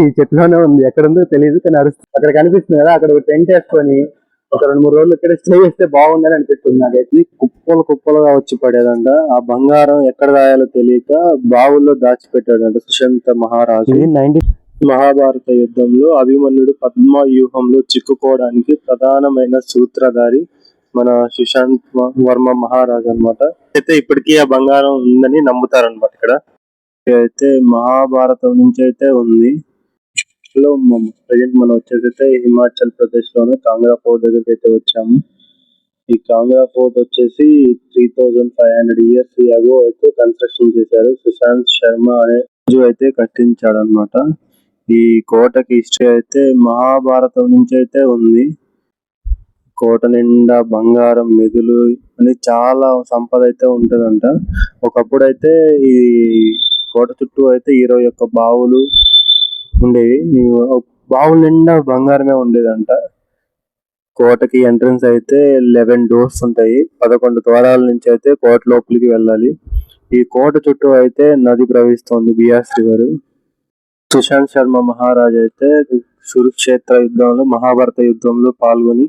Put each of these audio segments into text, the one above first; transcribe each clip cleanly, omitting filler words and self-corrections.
ఈ చెట్లోనే ఉంది, ఎక్కడ ఉందో తెలియదు కానీ అరుస్తుంది. అక్కడ కనిపిస్తుంది కదా, అక్కడ టెంట్ వేసుకొని ఒక 2-3 రోజులు ఇక్కడ స్టే చేస్తే బాగుందని అనిపిస్తుంది నాకైతే. కుప్పలు కుప్పలుగా వచ్చి పడేదంట. ఆ బంగారం ఎక్కడ దాయాలో తెలియక బావుల్లో దాచిపెట్టాడంట సుశాంత మహారాజు. మహాభారత యుద్ధంలో అభిమన్యుడు పద్మ వ్యూహంలో చిక్కుకోవడానికి ప్రధానమైన సూత్రధారి మన సుశాంత్ వర్మ మహారాజు అనమాట. అయితే ఇప్పటికీ ఆ బంగారం ఉందని నమ్ముతారనమాట. ఇక్కడ అయితే మహాభారతం నుంచి అయితే ఉంది. ప్రజెంట్ మనం వచ్చేసైతే హిమాచల్ ప్రదేశ్ లోనే కాంగ్రా ఫోర్ట్ దగ్గరికి అయితే వచ్చాము. ఈ కాంగ్రా ఫోర్ట్ వచ్చేసి 3500 years అగో అయితే కన్స్ట్రక్షన్ చేశారు. సుశాంత్ శర్మ అనే రోజు అయితే కట్టించాడు అనమాట. ఈ కోటకి హిస్టరీ అయితే మహాభారతం నుంచి అయితే ఉంది. కోట నిండా బంగారం, నిధులు అని చాలా సంపద అయితే ఉంటుందంట. ఒకప్పుడు అయితే ఈ కోట చుట్టూ అయితే 21 బావులు ఉండేవి. బావుల నిండా బంగారమే ఉండేదంట. కోటకి ఎంట్రన్స్ అయితే 11 doors ఉంటాయి. 11 ద్వారాల నుంచి అయితే కోట లోపలికి వెళ్ళాలి. ఈ కోట చుట్టూ అయితే నది ప్రవహిస్తుంది, బియాస్ రివర్. సుశాంత్ శర్మ మహారాజ్ అయితే కురుక్షేత్ర యుద్ధంలో, మహాభారత యుద్ధంలో పాల్గొని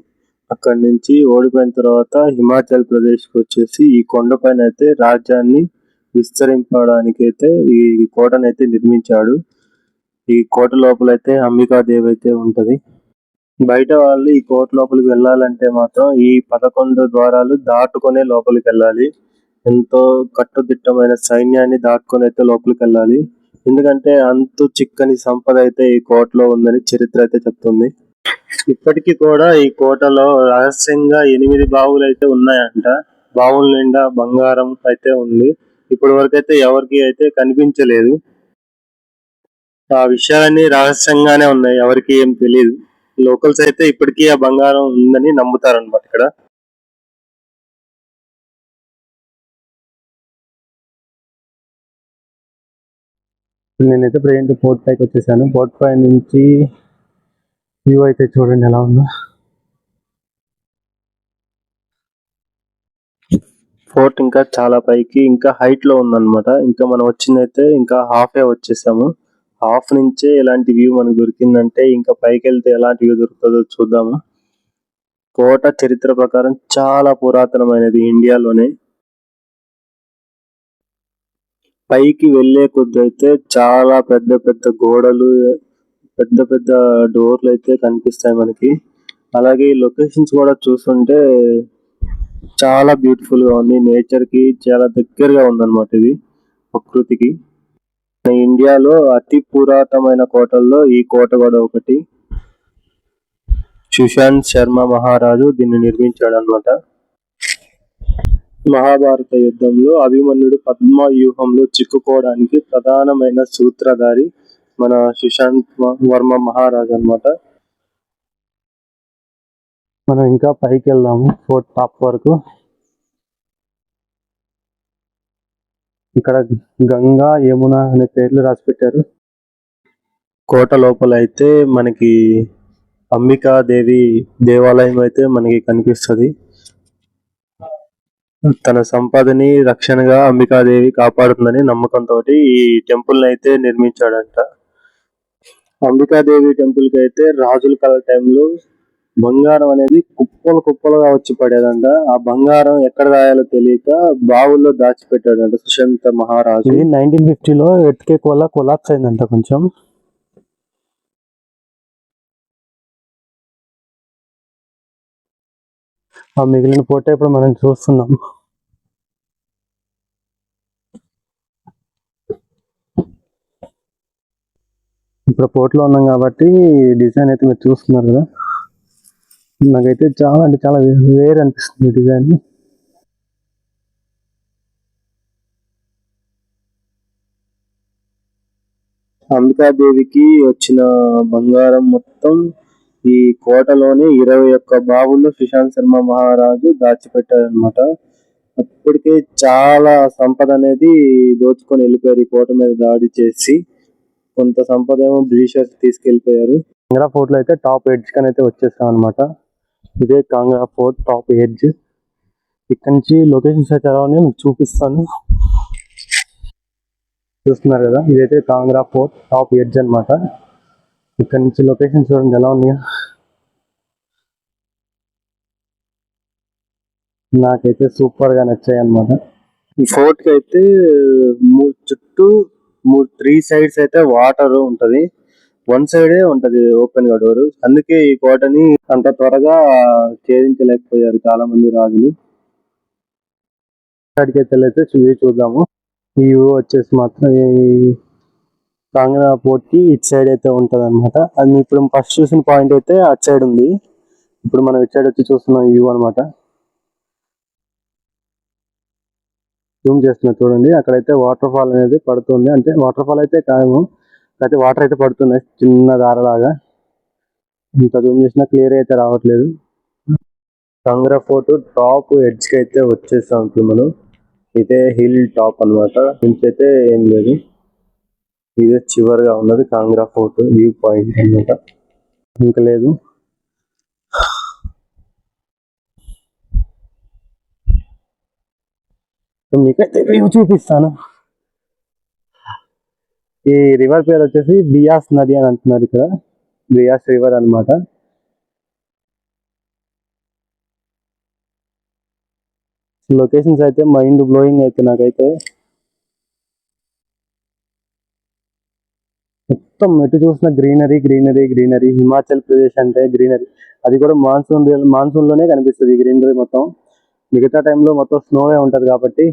అక్కడి నుంచి ఓడిపోయిన తర్వాత హిమాచల్ ప్రదేశ్ కి వచ్చేసి ఈ కొండపైన అయితే రాజ్యాన్ని విస్తరింపడానికి అయితే ఈ కోటనైతే నిర్మించాడు. ఈ కోట లోపల అయితే అంబికాదేవి అయితే ఉంటది. బయట వాళ్ళు ఈ కోట లోపలికి వెళ్ళాలంటే మాత్రం ఈ 11 ద్వారాలు దాటుకునే లోపలికి వెళ్ళాలి. ఎంతో కట్టుదిట్టమైన సైన్యాన్ని దాటుకొని అయితే లోపలికి వెళ్ళాలి. ఎందుకంటే అంతు చిక్కని సంపద అయితే ఈ కోటలో ఉందని చరిత్ర అయితే చెప్తుంది. ఇప్పటికీ కూడా ఈ కోటలో రహస్యంగా 8 బావులు అయితే ఉన్నాయంట. బావుల నిండా బంగారం అయితే ఉంది. ఇప్పటి వరకు అయితే ఎవరికి అయితే కనిపించలేదు. ఆ విషయాలన్నీ రహస్యంగానే ఉన్నాయి, ఎవరికి ఏం తెలియదు. లోకల్స్ అయితే ఇప్పటికీ ఆ బంగారం ఉందని నమ్ముతారన్నమాట. ఇక్కడ నేనైతే ప్రజెంట్ పోర్ట్ పైకి వచ్చేసాను. పోర్ట్ పై నుంచి వ్యూ అయితే చూడండి ఎలా ఉందో. ఫోర్ట్ ఇంకా చాలా పైకి, ఇంకా హైట్ లో ఉందన్నమాట. ఇంకా మనం వచ్చిందైతే ఇంకా హాఫే వచ్చేసాము. హాఫ్ నుంచే ఎలాంటి వ్యూ మనకు దొరికిందంటే ఇంకా పైకి వెళ్తే ఎలాంటి వ్యూ దొరుకుతుందో చూద్దాము. కోట చరిత్ర ప్రకారం చాలా పురాతనమైనది ఇండియాలోనే. పైకి వెళ్లే కొద్ది అయితే చాలా పెద్ద పెద్ద గోడలు, పెద్ద పెద్ద డోర్లు అయితే కనిపిస్తాయి మనకి. అలాగే లొకేషన్స్ కూడా చూస్తుంటే చాలా బ్యూటిఫుల్ గా ఉంది. నేచర్ కి చాలా దగ్గరగా ఉందన్నమాట ఇది, ప్రకృతికి. ఇండియాలో అతి పురాతనమైన కోటల్లో ఈ కోట కూడా ఒకటి. సుశాంత్ శర్మ మహారాజు దీన్ని నిర్మించాడు అన్నమాట. మహాభారత యుద్ధంలో అభిమన్యుడు పద్మ వ్యూహంలో చిక్కుకోవడానికి ప్రధానమైన సూత్రధారి మన సుశాంత్ వర్మ మహారాజు అన్నమాట. మనం ఇంకా పైకి వెళ్దాము, ఫోర్ట్ టాప్ వరకు. ఇక్కడ గంగా, యమున అనే పేర్లు రాసి పెట్టారు. కోట లోపల అయితే మనకి అంబికాదేవి దేవాలయం అయితే మనకి కనిపిస్తుంది. తన సంపదని రక్షణగా అంబికాదేవి కాపాడుతుందని నమ్మకంతో ఈ టెంపుల్ అయితే నిర్మించాడంట. అంబికాదేవి టెంపుల్ కి అయితే రాజుల కాల టైంలో బంగారం అనేది కుప్పలు కుప్పలుగా వచ్చి పడేదంట. ఆ బంగారం ఎక్కడ దాయాలో తెలియక బావుల్లో దాచిపెట్టాడంట సుశాంత మహారాజు. 1950లో ఎర్త్క్వేక్ వల్ల కొలాప్స్ అయిందంట కొంచెం. ఆ మిగిలిన ఫోటో ఇప్పుడు మనం చూస్తున్నాం. ఇప్పుడు పోర్ట్లో ఉన్నాం కాబట్టి డిజైన్ అయితే మీరు చూస్తున్నారు కదా. నాకైతే చాలా అంటే చాలా వేరే అనిపిస్తుంది డిజైన్. అంబికాదేవికి వచ్చిన బంగారం మొత్తం ఈ కోటలోని 21 బావుల్లో సుశాంత్ శర్మ మహారాజు దాచిపెట్టారనమాట. అప్పటికే చాలా సంపద అనేది దోచుకొని వెళ్ళిపోయారు ఈ కోట మీద దాడి చేసి. కొంత సంపద ఏమో బ్రిటిషర్స్ తీసుకెళ్లిపోయారు. కాంగ్రా ఫోర్ట్ లో అయితే టాప్ ఎడ్జ్ కని అయితే వచ్చేసాం అనమాట. ఇదే కాంగ్రా ఫోర్ట్ టాప్ ఎడ్జ్. ఇక్కడ నుంచి లొకేషన్స్ అయితే ఎలా ఉన్నాయో మీకు చూపిస్తాను. చూస్తున్నారు కదా, ఇదైతే కాంగ్రా ఫోర్ట్ టాప్ ఎడ్జ్ అనమాట. ఇక్కడ నుంచి లొకేషన్ చూడండి ఎలా ఉన్నాయో. నాకైతే సూపర్ గా నచ్చాయి అన్నమాట. ఈ ఫోర్ట్ కి అయితే చుట్టూ 3 సైడ్స్ అయితే వాటర్ ఉంటది. వన్ సైడే ఉంటది ఓపెన్ గా డోర్. అందుకే ఈ కోటని అంత త్వరగా ఛేదించలేకపోయారు చాలా మంది రాజులు. అక్కడికైతే వెళ్ళైతే చూద్దాము. ఈ వ్యూ వచ్చేసి మాత్రం ఈ కాంగ్రా పోర్ట్ కి ఇటు సైడ్ అయితే ఉంటది అనమాట. అది ఇప్పుడు ఫస్ట్ చూసిన పాయింట్ అయితే అటు సైడ్ ఉంది. ఇప్పుడు మనం ఇటు సైడ్ వచ్చి చూస్తున్నాం ఈ వ్యూ అనమాట. జూమ్ చేస్తున్నా చూడండి. అక్కడైతే వాటర్ ఫాల్ అనేది పడుతుంది. అంటే వాటర్ ఫాల్ అయితే కాదు, అయితే వాటర్ అయితే పడుతున్నాయి చిన్న దారలాగా. ఇంత జూమ్ చేసినా క్లియర్ అయితే రావట్లేదు. కాంగ్రా ఫోర్ట్ టాప్ ఎడ్జ్ కి అయితే వచ్చేసాం ఇప్పుడు మనం. ఇదే హిల్ టాప్ అనమాట. ఇంకైతే ఏం లేదు, ఇదే చివరిగా ఉన్నది కాంగ్రా ఫోర్ట్ వ్యూ పాయింట్ అనమాట. ఇంకా లేదు. మీకైతే వ్యూ చూపిస్తాను. ఈ రివర్ పేరు వచ్చేసి బియాస్ నది అని అంటున్నారు ఇక్కడ. బియాస్ రివర్ అన్నమాట. లొకేషన్స్ అయితే మైండ్ బ్లోయింగ్ అయితే నాకైతే. మొత్తం ఎటు చూసిన greenery greenery greenery. Himachal Pradesh అంటే గ్రీనరీ. అది కూడా మాన్సూన్ లోనే కనిపిస్తుంది ఈ గ్రీనరీ మొత్తం. మిగతా టైంలో మొత్తం స్నోవే ఉంటది కాబట్టి.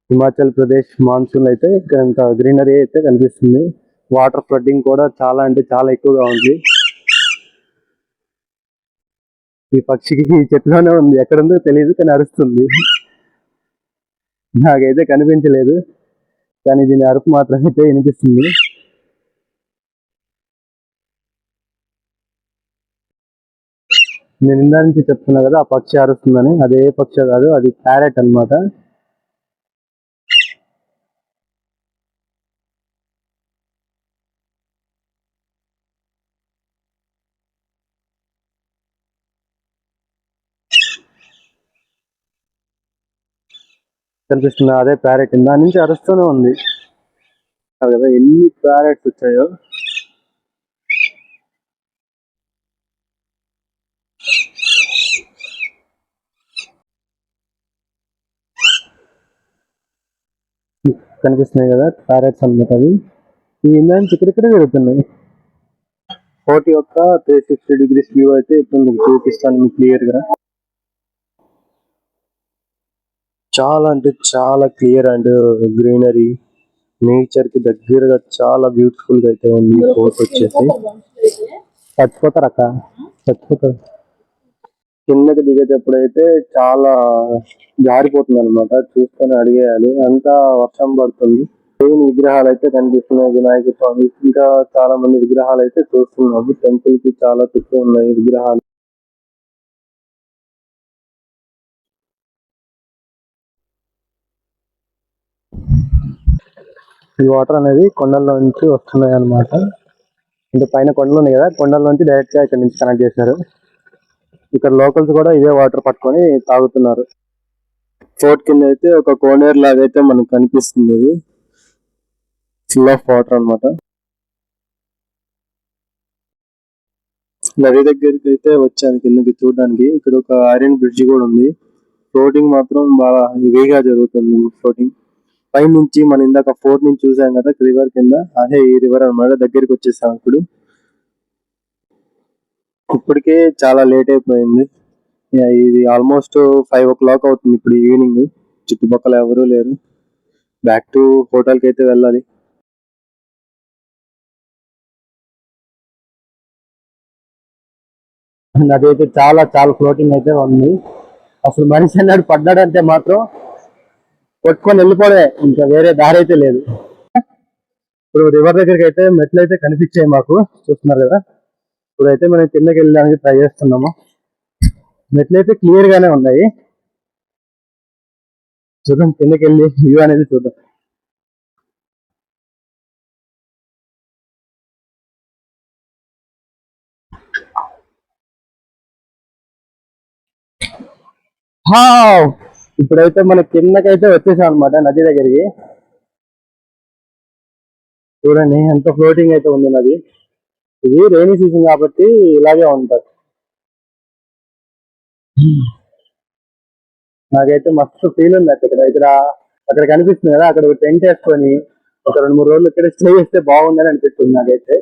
హిమాచల్ ప్రదేశ్ మాన్సూన్ అయితే ఇంత గ్రీనరీ అయితే కనిపిస్తుంది. వాటర్ ఫ్లడ్డింగ్ కూడా చాలా అంటే చాలా ఎక్కువగా ఉంది. ఈ పక్షికి ఈ చెట్లోనే ఉంది, ఎక్కడుందో తెలియదు కానీ అరుస్తుంది. నాకైతే కనిపించలేదు కానీ దీని అరుపు మాత్రం అయితే వినిపిస్తుంది. నేను ఇందా నుంచి చెప్తున్నా కదా ఆ పక్షి అరుస్తుందని. అదే పక్షి కాదు, అది ప్యారెట్ అన్నమాట. కనిపిస్తుంది అదే ప్యారెట్. ఇందా నుంచి అరుస్తూనే ఉంది కదా. ఎన్ని ప్యారెట్స్ వచ్చాయో. కనిపిస్తున్నాయి కదా ప్యారెట్స్ అన్నమాట. అవి ఇవి ఇందా నుంచి ఇక్కడిక్కడే జరుగుతున్నాయి. ఫోర్ట్ యొక్క 360 డిగ్రీస్ వ్యూ అయితే ఇప్పుడు మీకు చూపిస్తాను మీకు క్లియర్ గా. చాలా అంటే చాలా క్లియర్ అండ్ గ్రీనరీ, నేచర్ కి దగ్గరగా చాలా బ్యూటిఫుల్ గా అయితే ఉంది ఫోర్ట్ వచ్చేసి. చచ్చిపోతారు అక్క, చచ్చిపోతారు. కిందకి దిగేటప్పుడు అయితే చాలా జారిపోతుంది అనమాట. చూసుకొని అడిగేయాలి, అంతా వర్షం పడుతుంది. దేవుని విగ్రహాలు అయితే కనిపిస్తున్నాయి, వినాయక స్వామి ఇంకా చాలా మంది విగ్రహాలు అయితే చూస్తున్నాము. టెంపుల్ కి చాలా చుట్టూ ఉన్నాయి విగ్రహాలు. ఈ వాటర్ అనేది కొండల్లో నుంచి వస్తున్నాయి అన్నమాట. అంటే పైన కొండలు ఉన్నాయి కదా, కొండల నుంచి డైరెక్ట్ గా ఇక్కడ నుంచి కనెక్ట్ చేశారు. ఇక్కడ లోకల్స్ కూడా ఇదే వాటర్ పట్టుకొని తాగుతున్నారు. ఫోర్ట్ కింద అయితే ఒక కోనేరు లాగా అయితే మనకు కనిపిస్తుంది. ఇది ఫుల్ ఆఫ్ వాటర్ అన్నమాట. నది దగ్గరికి అయితే వచ్చాను కిందకి చూడడానికి. ఇక్కడ ఒక ఐరన్ బ్రిడ్జ్ కూడా ఉంది. ఫ్లోటింగ్ మాత్రం బాగా హెవీగా జరుగుతుంది. ఫ్లోటింగ్ పై నుంచి మనం ఇందాక ఫోర్ట్ నుంచి చూసాం కదా రివర్ కింద, అదే ఈ రివర్ అన్నమాట. దగ్గరికి వచ్చేసాం ఇప్పుడు. ఇప్పటికే చాలా లేట్ అయిపోయింది. ఇది ఆల్మోస్ట్ 5 o'clock అవుతుంది ఇప్పుడు ఈవినింగ్. చుట్టుపక్కల ఎవరూ లేరు. బ్యాక్ టు హోటల్ కి అయితే వెళ్ళాలి. నది అయితే చాలా చాలా ఫ్లోటింగ్ అయితే ఉంది. అసలు మనిషి అన్నాడు పడ్డాడంటే మాత్రం కొట్టుకొని వెళ్ళిపోవడమే, ఇంకా వేరే దారి అయితే లేదు. ఇప్పుడు రివర్ దగ్గరికి అయితే మెట్లు అయితే కనిపించాయి మాకు, చూస్తున్నారు కదా. ఇప్పుడైతే మనం కిందకి వెళ్ళడానికి ట్రై చేస్తున్నాము. మెట్లు అయితే క్లియర్ గానే ఉన్నాయి. చూద్దాం కిందకి వెళ్ళి వ్యూ అనేది చూద్దాం. ఇప్పుడైతే మన కిందకైతే వచ్చేసాం అనమాట నది దగ్గరికి. చూడండి ఎంత ఫ్లోటింగ్ అయితే ఉంది నది. ఇది రైనీ సీజన్ కాబట్టి ఇలాగే ఉంటుంది. నాకైతే మస్తు ఫీల్ ఉంది ఇక్కడ అక్కడ కనిపిస్తుంది కదా, అక్కడ టెంట్ వేసుకొని ఒక 2-3 రోజులు ఇక్కడ స్టే చేస్తే బాగుందని అనిపిస్తుంది నాకైతే.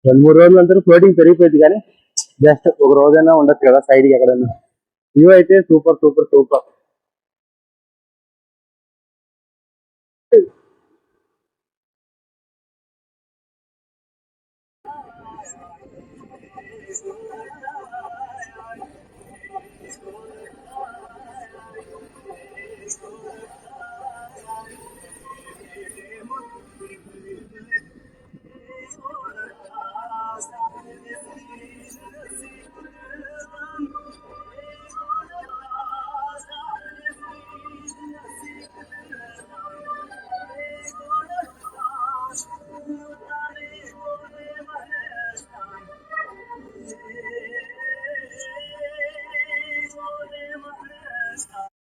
2-3 రోజులు అంతా ఫ్లోటింగ్ పెరిగిపోయింది, కానీ జస్ట్ ఒక రోజైనా ఉండొచ్చు కదా సైడ్కి ఎక్కడన్నా. వ్యూ అయితే సూపర్ సూపర్ సూపర్.